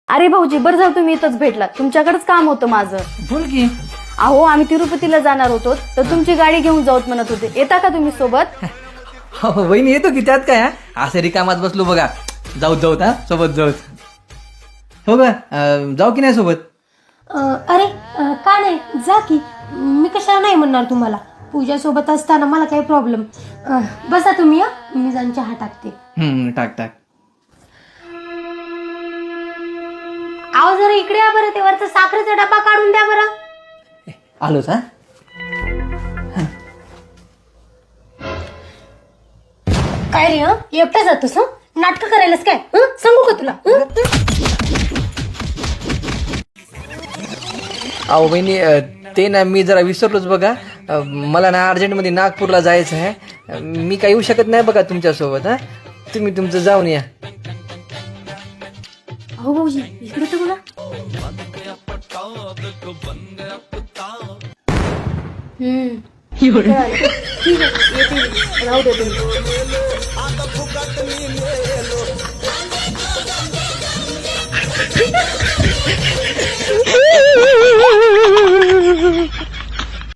अरे भाऊजी, बरं झालं तुम्ही इथंच भेटला. तुमच्याकडेच काम होतं माझं. बोल की. अहो, आम्ही तिरुपतीला जाणार होतो, तर तुमची गाडी घेऊन जाऊत म्हणत होते. येता का तुम्ही सोबत? हो वहिनी येतो की, त्यात काय असं रिकामात बसलो बघा. जाऊत हा सोबत जाऊत. हो का जाऊ की नाही सोबत? अरे का नाही, जा की. मी कशाला नाही म्हणणार तुम्हाला. पूजा सोबत असताना मला काही प्रॉब्लेम. बसा तुम्ही. मी जाऊन चहा टाकते. टाक टाक. आहो जरा इकडे या बरं. ते वरचा साखरेचा डबा काढून द्या बरं. आलोच हा. काय रे एकटा जातोस नाटक करायलास काय? सांगू का तुला? अहो वहिनी ते ना मी जरा विसरलोच बघा. मला ना अर्जंटमध्ये नागपूरला जायचं आहे. मी काही येऊ शकत नाही बघा तुमच्यासोबत. हा तुम्ही तुमचं जाऊन या. हो भाऊजी इकडे तर बघा. ठीक आहे, येते मी. राहू दे तुम्ही.